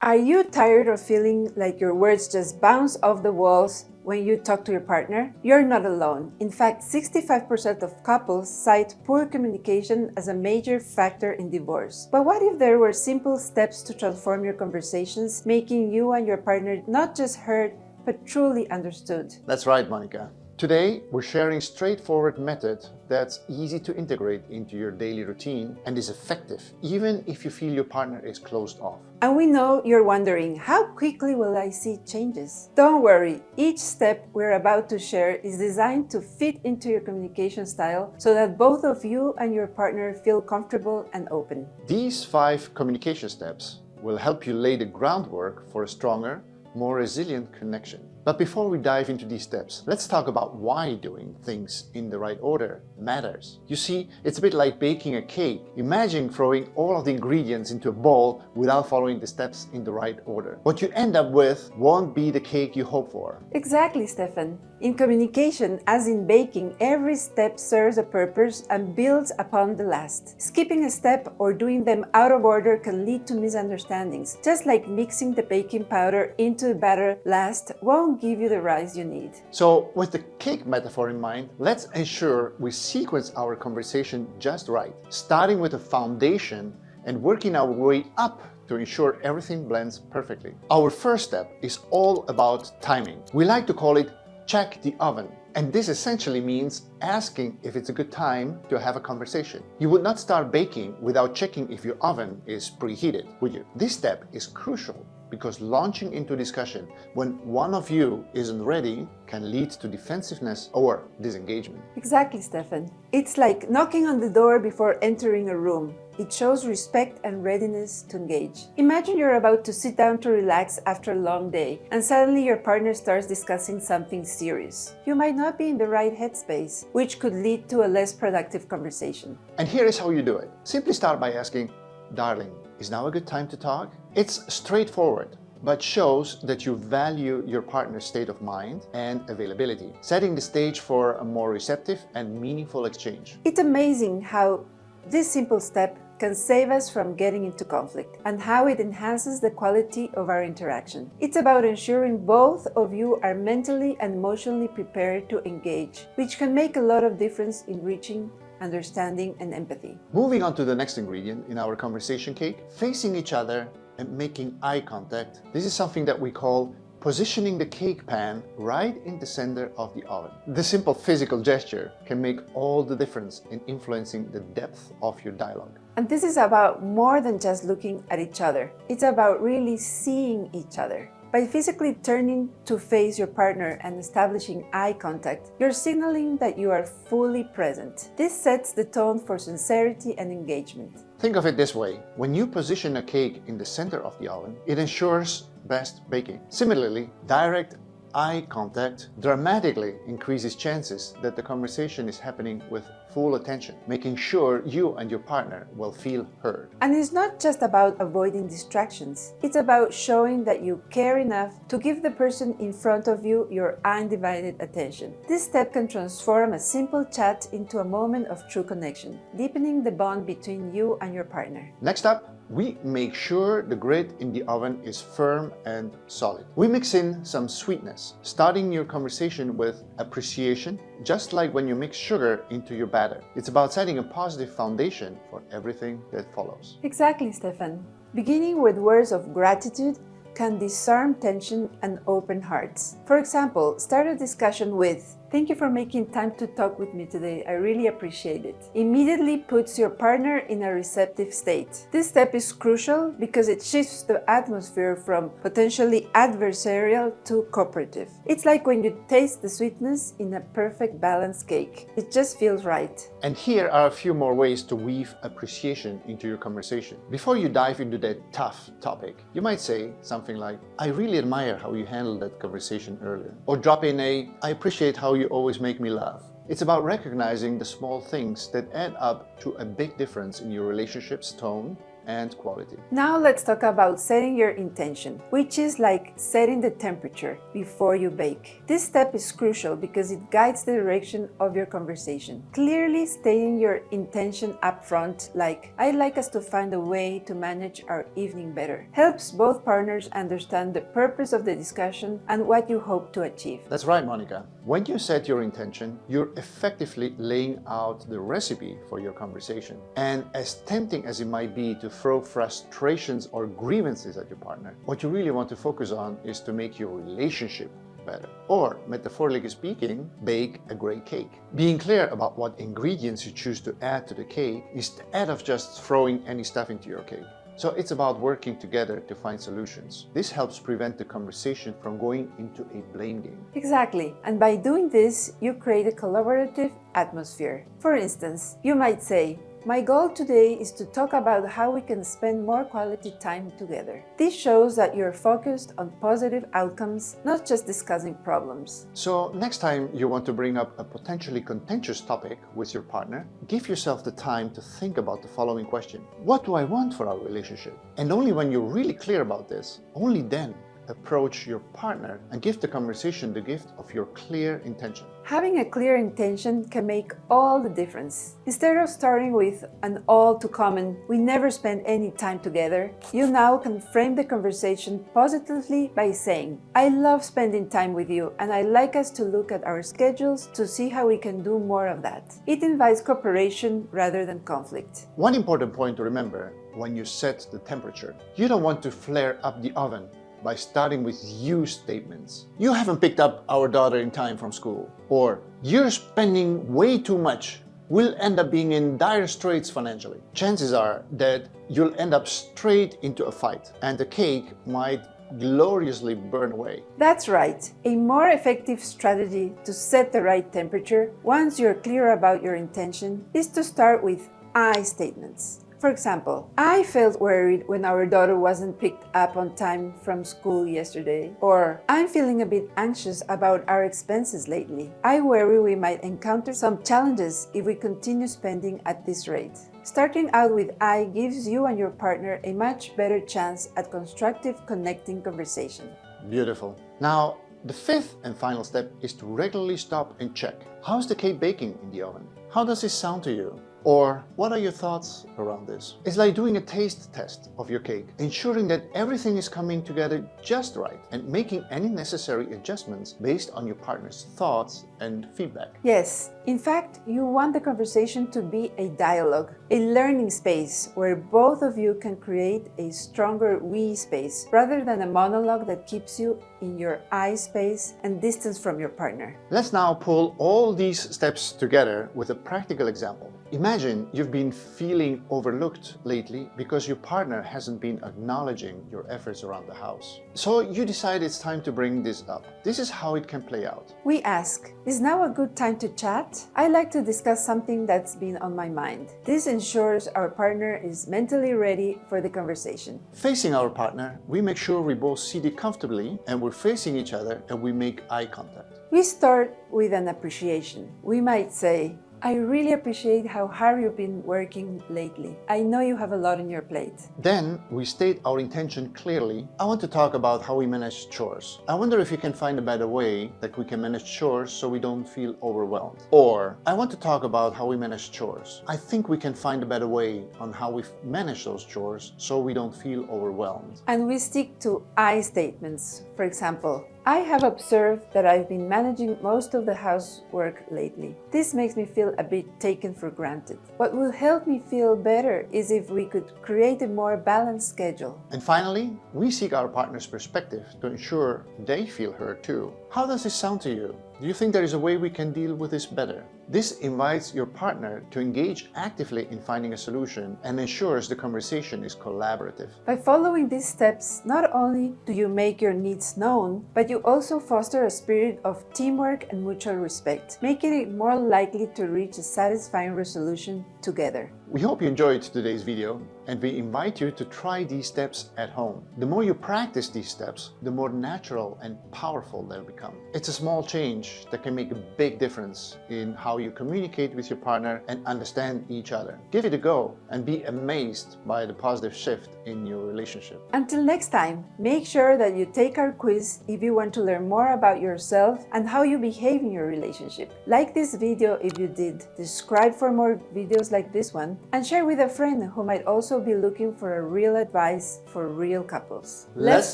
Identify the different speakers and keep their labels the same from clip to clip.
Speaker 1: Are you tired of feeling like your words just bounce off the walls when you talk to your partner? You're not alone. In fact, 65% of couples cite poor communication as a major factor in divorce. But what if there were simple steps to transform your conversations, making you and your partner not just heard, but truly understood?
Speaker 2: That's right, Monica. Today, we're sharing a straightforward method that's easy to integrate into your daily routine and is effective, even if you feel your partner is closed off.
Speaker 1: And we know you're wondering, how quickly will I see changes? Don't worry, each step we're about to share is designed to fit into your communication style so that both of you and your partner feel comfortable and open.
Speaker 2: These 5 communication steps will help you lay the groundwork for a stronger, more resilient connection. But before we dive into these steps, let's talk about why doing things in the right order matters. You see, it's a bit like baking a cake. Imagine throwing all of the ingredients into a bowl without following the steps in the right order. What you end up with won't be the cake you hope for.
Speaker 1: Exactly, Stephan. In communication, as in baking, every step serves a purpose and builds upon the last. Skipping a step or doing them out of order can lead to misunderstandings, just like mixing the baking powder into the batter last won't give you the rise you need.
Speaker 2: So, with the cake metaphor in mind, let's ensure we sequence our conversation just right, starting with a foundation and working our way up to ensure everything blends perfectly. Our first step is all about timing. We like to call it check the oven. And this essentially means asking if it's a good time to have a conversation. You would not start baking without checking if your oven is preheated, would you? This step is crucial because launching into discussion when one of you isn't ready can lead to defensiveness or disengagement.
Speaker 1: Exactly, Stephan. It's like knocking on the door before entering a room. It shows respect and readiness to engage. Imagine you're about to sit down to relax after a long day, and suddenly your partner starts discussing something serious. You might not be in the right headspace, which could lead to a less productive conversation.
Speaker 2: And here is how you do it. Simply start by asking, "Darling, is now a good time to talk?" It's straightforward, but shows that you value your partner's state of mind and availability, setting the stage for a more receptive and meaningful exchange.
Speaker 1: It's amazing how this simple step can save us from getting into conflict and how it enhances the quality of our interaction. It's about ensuring both of you are mentally and emotionally prepared to engage, which can make a lot of difference in reaching understanding and empathy.
Speaker 2: Moving on to the next ingredient in our conversation cake, facing each other and making eye contact. This is something that we call positioning the cake pan right in the center of the oven. The simple physical gesture can make all the difference in influencing the depth of your dialogue.
Speaker 1: And this is about more than just looking at each other. It's about really seeing each other. By physically turning to face your partner and establishing eye contact, you're signaling that you are fully present. This sets the tone for sincerity and engagement.
Speaker 2: Think of it this way. When you position a cake in the center of the oven, it ensures best baking. Similarly, direct eye contact dramatically increases chances that the conversation is happening with full attention, making sure you and your partner will feel heard.
Speaker 1: And it's not just about avoiding distractions. It's about showing that you care enough to give the person in front of you your undivided attention. This step can transform a simple chat into a moment of true connection, deepening the bond between you and your partner.
Speaker 2: Next up, we make sure the grit in the oven is firm and solid. We mix in some sweetness, starting your conversation with appreciation, just like when you mix sugar into your batter. It's about setting a positive foundation for everything that follows.
Speaker 1: Exactly, Stephan. Beginning with words of gratitude can disarm tension and open hearts. For example, start a discussion with, "Thank you for making time to talk with me today. I really appreciate it." Immediately puts your partner in a receptive state. This step is crucial because it shifts the atmosphere from potentially adversarial to cooperative. It's like when you taste the sweetness in a perfect balanced cake. It just feels right.
Speaker 2: And here are a few more ways to weave appreciation into your conversation. Before you dive into that tough topic, you might say something like, "I really admire how you handled that conversation earlier." Or drop in a, "I appreciate how you always make me laugh." It's about recognizing the small things that add up to a big difference in your relationship's tone and quality.
Speaker 1: Now let's talk about setting your intention, which is like setting the temperature before you bake. This step is crucial because it guides the direction of your conversation. Clearly stating your intention up front, like "I'd like us to find a way to manage our evening better," helps both partners understand the purpose of the discussion and what you hope to achieve.
Speaker 2: That's right, Monica. When you set your intention, you're effectively laying out the recipe for your conversation. And as tempting as it might be to throw frustrations or grievances at your partner, what you really want to focus on is to make your relationship better. Or, metaphorically speaking, bake a great cake. Being clear about what ingredients you choose to add to the cake instead of just throwing any stuff into your cake. So it's about working together to find solutions. This helps prevent the conversation from going into a blame game.
Speaker 1: Exactly. And by doing this, you create a collaborative atmosphere. For instance, you might say, "My goal today is to talk about how we can spend more quality time together." This shows that you're focused on positive outcomes, not just discussing problems.
Speaker 2: So next time you want to bring up a potentially contentious topic with your partner, give yourself the time to think about the following question. What do I want for our relationship? And only when you're really clear about this, only then approach your partner and give the conversation the gift of your clear intention.
Speaker 1: Having a clear intention can make all the difference. Instead of starting with an all too common "we never spend any time together," you now can frame the conversation positively by saying, "I love spending time with you and I'd like us to look at our schedules to see how we can do more of that." It invites cooperation rather than conflict.
Speaker 2: One important point to remember when you set the temperature: you don't want to flare up the oven by starting with you statements. "You haven't picked up our daughter in time from school," or "You're spending way too much. We'll end up being in dire straits financially." Chances are that you'll end up straight into a fight and the cake might gloriously burn away.
Speaker 1: That's right. A more effective strategy to set the right temperature, once you're clear about your intention, is to start with I statements. For example, "I felt worried when our daughter wasn't picked up on time from school yesterday," or "I'm feeling a bit anxious about our expenses lately. I worry we might encounter some challenges if we continue spending at this rate." Starting out with I gives you and your partner a much better chance at constructive connecting conversation.
Speaker 2: Beautiful. Now, the fifth and final step is to regularly stop and check. How's the cake baking in the oven? How does this sound to you? Or what are your thoughts around this? It's like doing a taste test of your cake, ensuring that everything is coming together just right and making any necessary adjustments based on your partner's thoughts and feedback.
Speaker 1: Yes, in fact, you want the conversation to be a dialogue, a learning space where both of you can create a stronger we space rather than a monologue that keeps you in your I space and distance from your partner.
Speaker 2: Let's now pull all these steps together with a practical example. Imagine you've been feeling overlooked lately because your partner hasn't been acknowledging your efforts around the house. So you decide it's time to bring this up. This is how it can play out.
Speaker 1: We ask, "Is now a good time to chat? I'd like to discuss something that's been on my mind." This ensures our partner is mentally ready for the conversation.
Speaker 2: Facing our partner, we make sure we both seated comfortably and we're facing each other and we make eye contact.
Speaker 1: We start with an appreciation. We might say, "I really appreciate how hard you've been working lately. I know you have a lot on your plate."
Speaker 2: Then we state our intention clearly. "I want to talk about how we manage chores. I wonder if you can find a better way that we can manage chores so we don't feel overwhelmed." Or, "I want to talk about how we manage chores. I think we can find a better way on how we manage those chores so we don't feel overwhelmed."
Speaker 1: And we stick to I statements. For example, "I have observed that I've been managing most of the housework lately. This makes me feel a bit taken for granted. What will help me feel better is if we could create a more balanced schedule."
Speaker 2: And finally, we seek our partner's perspective to ensure they feel heard too. "How does this sound to you? Do you think there is a way we can deal with this better?" This invites your partner to engage actively in finding a solution and ensures the conversation is collaborative.
Speaker 1: By following these steps, not only do you make your needs known, but you also foster a spirit of teamwork and mutual respect, making it more likely to reach a satisfying resolution together.
Speaker 2: We hope you enjoyed today's video, and we invite you to try these steps at home. The more you practice these steps, the more natural and powerful they'll become. It's a small change that can make a big difference in how you communicate with your partner and understand each other. Give it a go and be amazed by the positive shift in your relationship.
Speaker 1: Until next time, make sure that you take our quiz if you want to learn more about yourself and how you behave in your relationship. Like this video if you did, subscribe for more videos like this one, and share with a friend who might also be looking for a real advice for real couples.
Speaker 2: Let's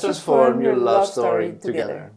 Speaker 2: transform your love story together.